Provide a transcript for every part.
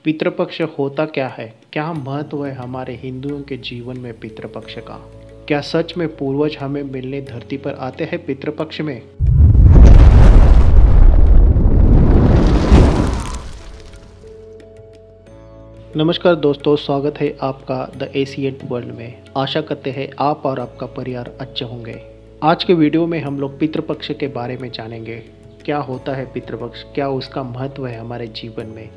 पितृपक्ष होता क्या है? क्या महत्व है हमारे हिंदुओं के जीवन में पितृपक्ष का? क्या सच में पूर्वज हमें मिलने धरती पर आते हैं पितृपक्ष में? नमस्कार दोस्तों, स्वागत है आपका द एशियन वर्ल्ड में। आशा करते हैं आप और आपका परिवार अच्छे होंगे। आज के वीडियो में हम लोग पितृपक्ष के बारे में जानेंगे। क्या होता है पितृपक्ष, क्या उसका महत्व है हमारे जीवन में।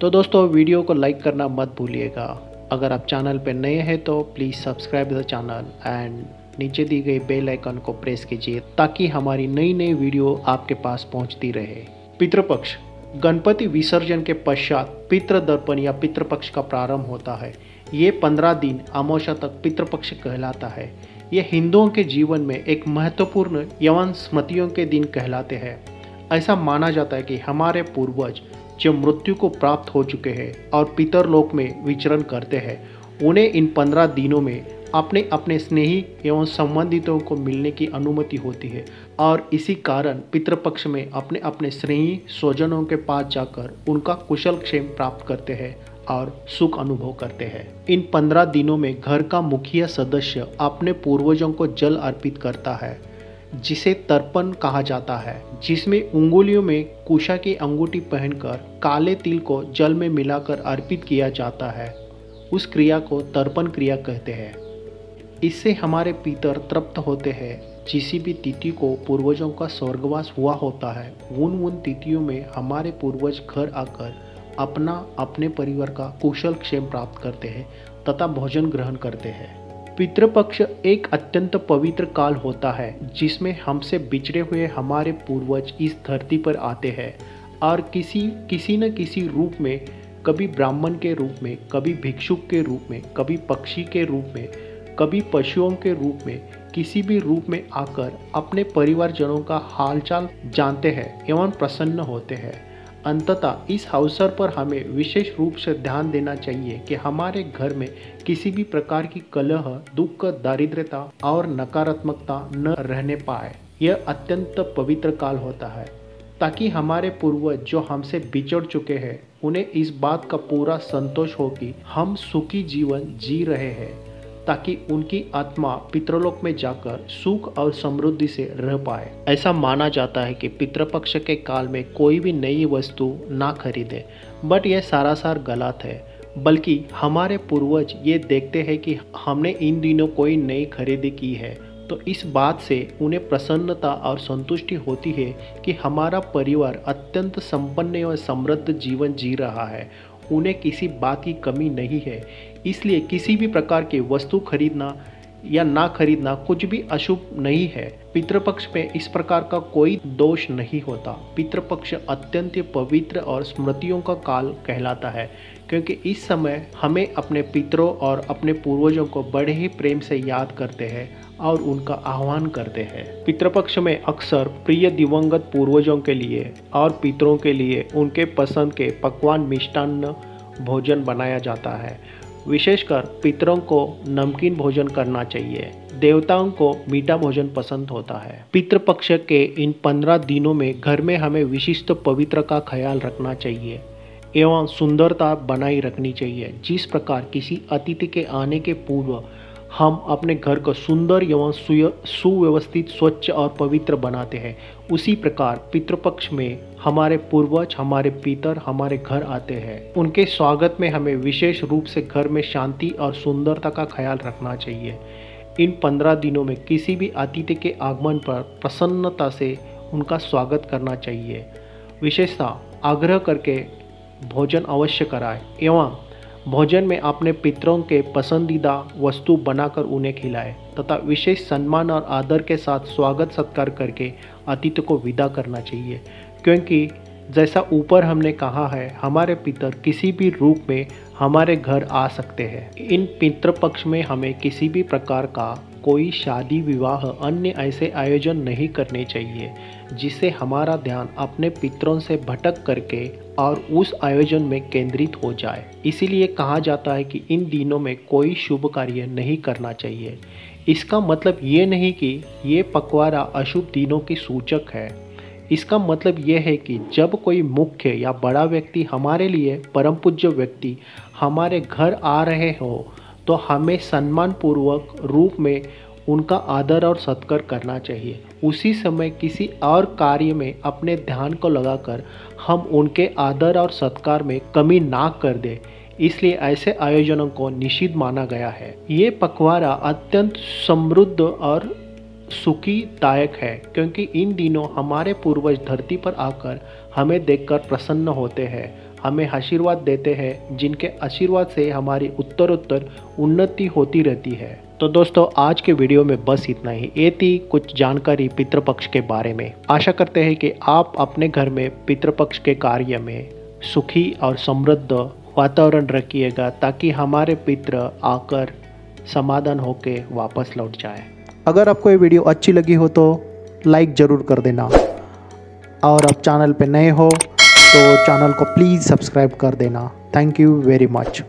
तो दोस्तों, वीडियो को लाइक करना मत भूलिएगा। अगर आप चैनल पर नए हैं तो please subscribe the channel and नीचे दी गई बेल आइकन को प्रेस कीजिए ताकि हमारी नई नई वीडियो आपके पास पहुंचती रहे। पितृपक्ष गणपति विसर्जन के पश्चात पितृदर्पण या पितृपक्ष का प्रारंभ होता है। ये 15 दिन अमावस्या तक पितृपक्ष कहलाता है। ये हिंदुओं के जीवन में एक महत्वपूर्ण एवं स्मृतियों के दिन कहलाते हैं। ऐसा माना जाता है कि हमारे पूर्वज जो मृत्यु को प्राप्त हो चुके हैं और पितरलोक में विचरण करते हैं, उन्हें इन 15 दिनों में अपने अपने स्नेही एवं संबंधितों को मिलने की अनुमति होती है और इसी कारण पितृपक्ष में अपने अपने स्नेही स्वजनों के पास जाकर उनका कुशल क्षेम प्राप्त करते हैं और सुख अनुभव करते हैं। इन 15 दिनों में घर का मुखिया सदस्य अपने पूर्वजों को जल अर्पित करता है, जिसे तर्पण कहा जाता है, जिसमें उंगलियों में कुशा की अंगूठी पहनकर काले तिल को जल में मिलाकर अर्पित किया जाता है। उस क्रिया को तर्पण क्रिया कहते हैं। इससे हमारे पितर तृप्त होते हैं। जिस भी तिथि को पूर्वजों का स्वर्गवास हुआ होता है, उन तिथियों में हमारे पूर्वज घर आकर अपने परिवार का कुशल क्षेम प्राप्त करते हैं तथा भोजन ग्रहण करते हैं। पितृपक्ष एक अत्यंत पवित्र काल होता है जिसमें हमसे बिछड़े हुए हमारे पूर्वज इस धरती पर आते हैं और किसी न किसी रूप में, कभी ब्राह्मण के रूप में, कभी भिक्षुक के रूप में, कभी पक्षी के रूप में, कभी पशुओं के रूप में, किसी भी रूप में आकर अपने परिवारजनों का हालचाल जानते हैं एवं प्रसन्न होते हैं। अंततः इस अवसर पर हमें विशेष रूप से ध्यान देना चाहिए कि हमारे घर में किसी भी प्रकार की कलह, दुख, दारिद्र्यता और नकारात्मकता न रहने पाए। यह अत्यंत पवित्र काल होता है ताकि हमारे पूर्वज जो हमसे बिछड़ चुके हैं, उन्हें इस बात का पूरा संतोष हो कि हम सुखी जीवन जी रहे हैं, ताकि उनकी आत्मा पितृलोक में जाकर सुख और समृद्धि से रह पाए। ऐसा माना जाता है कि पितृपक्ष के काल में कोई भी नई वस्तु ना खरीदे, बट यह सारासार गलत है। बल्कि हमारे पूर्वज ये देखते हैं कि हमने इन दिनों कोई नई खरीदी की है तो इस बात से उन्हें प्रसन्नता और संतुष्टि होती है कि हमारा परिवार अत्यंत संपन्न और समृद्ध जीवन जी रहा है, उन्हें किसी बात की कमी नहीं है। इसलिए किसी भी प्रकार की वस्तु खरीदना या ना खरीदना कुछ भी अशुभ नहीं है। पितृपक्ष में इस प्रकार का कोई दोष नहीं होता। पितृपक्ष अत्यंत पवित्र और स्मृतियों का काल कहलाता है, क्योंकि इस समय हमें अपने पितरों और अपने पूर्वजों को बड़े ही प्रेम से याद करते हैं और उनका आह्वान करते हैं। पितृपक्ष में अक्सर प्रिय दिवंगत पूर्वजों के लिए और पितरों के लिए उनके पसंद के पकवान, मिष्टान्न भोजन बनाया जाता है। विशेषकर पितरों को नमकीन भोजन करना चाहिए। देवताओं को मीठा भोजन पसंद होता है। पितृपक्ष के इन 15 दिनों में घर में हमें विशिष्ट पवित्र का ख्याल रखना चाहिए एवं सुंदरता बनाई रखनी चाहिए। जिस प्रकार किसी अतिथि के आने के पूर्व हम अपने घर को सुंदर एवं सुव्यवस्थित, स्वच्छ और पवित्र बनाते हैं, उसी प्रकार पितृपक्ष में हमारे पूर्वज, हमारे पितर हमारे घर आते हैं। उनके स्वागत में हमें विशेष रूप से घर में शांति और सुंदरता का ख्याल रखना चाहिए। इन 15 दिनों में किसी भी अतिथि के आगमन पर प्रसन्नता से उनका स्वागत करना चाहिए। विशेषतः आग्रह करके भोजन अवश्य कराएं एवं भोजन में अपने पितरों के पसंदीदा वस्तु बनाकर उन्हें खिलाएं तथा विशेष सम्मान और आदर के साथ स्वागत सत्कार करके अतिथि को विदा करना चाहिए। क्योंकि जैसा ऊपर हमने कहा है, हमारे पितर किसी भी रूप में हमारे घर आ सकते हैं। इन पितृपक्ष में हमें किसी भी प्रकार का कोई शादी, विवाह, अन्य ऐसे आयोजन नहीं करने चाहिए जिससे हमारा ध्यान अपने पितरों से भटक करके और उस आयोजन में केंद्रित हो जाए। इसीलिए कहा जाता है कि इन दिनों में कोई शुभ कार्य नहीं करना चाहिए। इसका मतलब ये नहीं कि ये पखवाड़ा अशुभ दिनों की सूचक है इसका मतलब यह है कि जब कोई मुख्य या बड़ा व्यक्ति हमारे लिए परम पूज्य व्यक्ति हमारे घर आ रहे हो तो हमें सम्मानपूर्वक रूप में उनका आदर और सत्कार करना चाहिए। उसी समय किसी और कार्य में अपने ध्यान को लगाकर हम उनके आदर और सत्कार में कमी ना कर दें, इसलिए ऐसे आयोजनों को निषिद्ध माना गया है। ये पखवाड़ा अत्यंत समृद्ध और सुखीदायक है क्योंकि इन दिनों हमारे पूर्वज धरती पर आकर हमें देखकर प्रसन्न होते हैं, हमें आशीर्वाद देते हैं, जिनके आशीर्वाद से हमारी उत्तरोत्तर उन्नति होती रहती है। तो दोस्तों आज के वीडियो में बस इतना ही। ये थी कुछ जानकारी पितृपक्ष के बारे में। आशा करते हैं कि आप अपने घर में पितृपक्ष के कार्य में सुखी और समृद्ध वातावरण रखिएगा ताकि हमारे पितृ आकर समाधान होकर वापस लौट जाए। अगर आपको ये वीडियो अच्छी लगी हो तो लाइक ज़रूर कर देना और आप चैनल पे नए हो तो चैनल को प्लीज़ सब्सक्राइब कर देना। Thank you very much.